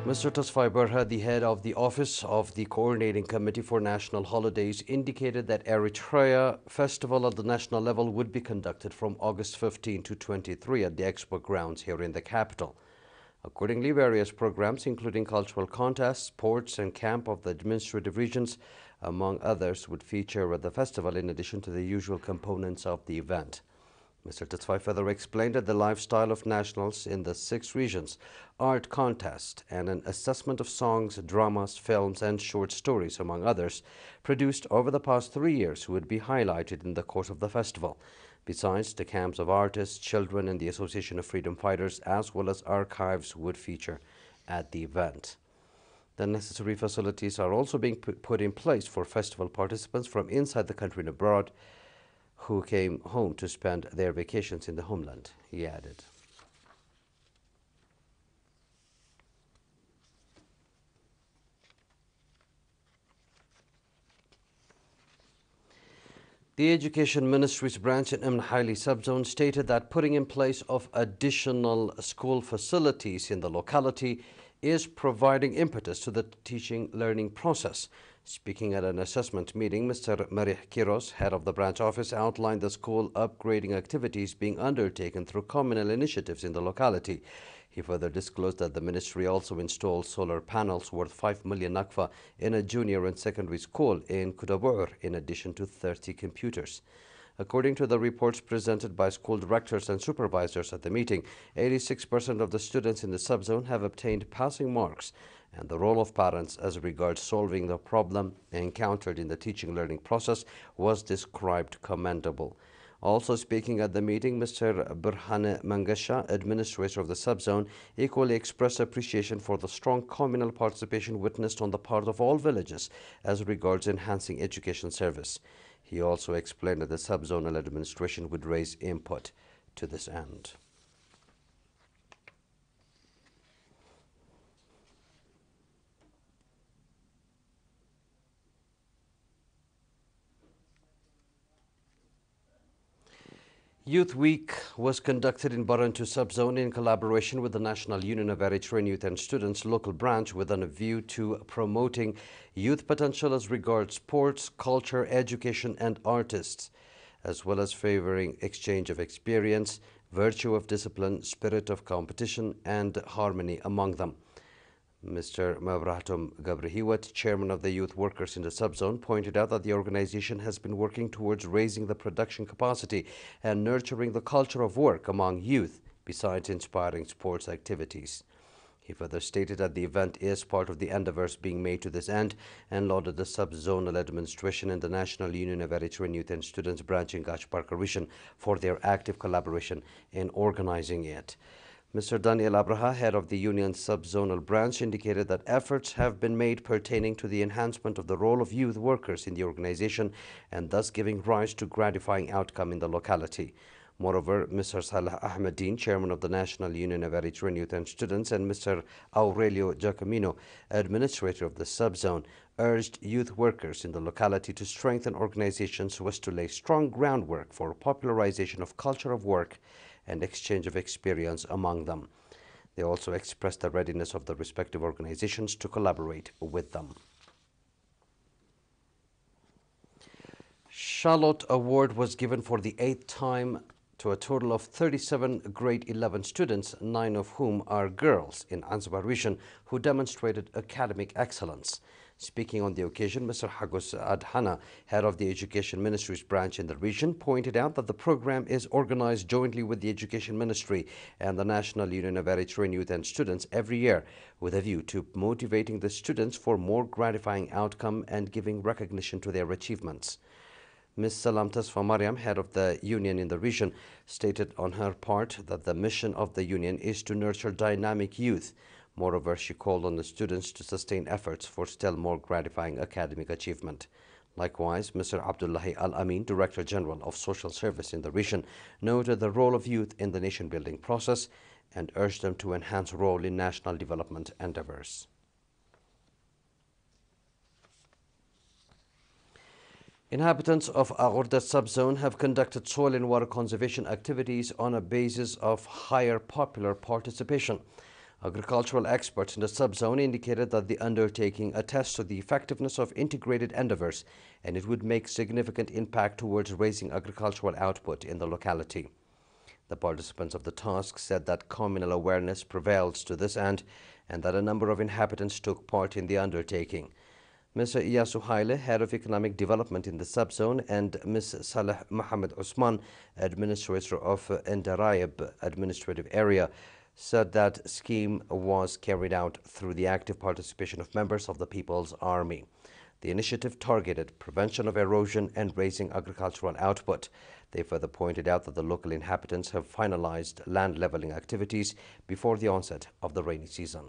Mr. Tasfai Berha, the head of the Office of the Coordinating Committee for National Holidays, indicated that Eritrea Festival at the national level would be conducted from August 15 to 23 at the Expo grounds here in the capital. Accordingly, various programs, including cultural contests, sports, and camp of the administrative regions, among others, would feature at the festival in addition to the usual components of the event. Mr. Tasfai further explained that the lifestyle of nationals in the 6 regions, art contest, and an assessment of songs, dramas, films, and short stories, among others, produced over the past 3 years would be highlighted in the course of the festival. Besides, the camps of artists, children, and the Association of Freedom Fighters, as well as archives, would feature at the event. The necessary facilities are also being put in place for festival participants from inside the country and abroad who came home to spend their vacations in the homeland, he added. The Education Ministry's branch in Haile subzone stated that putting in place of additional school facilities in the locality is providing impetus to the teaching-learning process. Speaking at an assessment meeting, Mr. Marih Kiros, head of the branch office, outlined the school upgrading activities being undertaken through communal initiatives in the locality. He further disclosed that the ministry also installed solar panels worth 5 million nakfa in a junior and secondary school in Kudabur, in addition to 30 computers. According to the reports presented by school directors and supervisors at the meeting, 86% of the students in the subzone have obtained passing marks, and the role of parents as regards solving the problem encountered in the teaching-learning process was described commendable. Also speaking at the meeting, Mr. Burhan Mangasha, administrator of the subzone, equally expressed appreciation for the strong communal participation witnessed on the part of all villages as regards enhancing education service. He also explained that the subzonal administration would raise input to this end. Youth Week was conducted in Barantu subzone in collaboration with the National Union of Eritrean Youth and Students local branch, with a view to promoting youth potential as regards sports, culture, education, and artists, as well as favoring exchange of experience, virtue of discipline, spirit of competition, and harmony among them. Mr. Mabratum Gabrihiwat, chairman of the youth workers in the subzone, pointed out that the organization has been working towards raising the production capacity and nurturing the culture of work among youth, besides inspiring sports activities. He further stated that the event is part of the endeavors being made to this end and lauded the subzonal administration and the National Union of Eritrean Youth and Students branch in Gachparkarishan for their active collaboration in organizing it. Mr. Daniel Abraha, head of the union's subzonal branch, indicated that efforts have been made pertaining to the enhancement of the role of youth workers in the organization and thus giving rise to gratifying outcome in the locality. Moreover, Mr. Salah Ahmedin, chairman of the National Union of Eritrean Youth and Students, and Mr. Aurelio Giacomino, administrator of the subzone, urged youth workers in the locality to strengthen organizations so as to lay strong groundwork for popularization of culture of work and exchange of experience among them. They also expressed the readiness of the respective organizations to collaborate with them. Charlotte Award was given for the 8th time to a total of 37 grade 11 students, 9 of whom are girls in Anzbar region, who demonstrated academic excellence. Speaking on the occasion, Mr. Hagos Adhana, head of the Education Ministry's branch in the region, pointed out that the program is organized jointly with the Education Ministry and the National Union of Eritrean Youth and Students every year, with a view to motivating the students for more gratifying outcome and giving recognition to their achievements. Ms. Salam Tasfa Mariam, head of the union in the region, stated on her part that the mission of the union is to nurture dynamic youth. Moreover, she called on the students to sustain efforts for still more gratifying academic achievement. Likewise, Mr. Abdullahi Al-Amin, Director General of Social Service in the region, noted the role of youth in the nation-building process and urged them to enhance role in national development endeavors. Inhabitants of Agordat subzone have conducted soil and water conservation activities on a basis of higher popular participation. Agricultural experts in the subzone indicated that the undertaking attests to the effectiveness of integrated endeavors and it would make significant impact towards raising agricultural output in the locality. The participants of the task said that communal awareness prevailed to this end and that a number of inhabitants took part in the undertaking. Mr. Iyasu Haile, Head of Economic Development in the subzone, and Ms. Saleh Mohammed Usman, Administrator of Endarayeb Administrative Area, said that scheme was carried out through the active participation of members of the People's Army. The initiative targeted prevention of erosion and raising agricultural output. They further pointed out that the local inhabitants have finalized land leveling activities before the onset of the rainy season.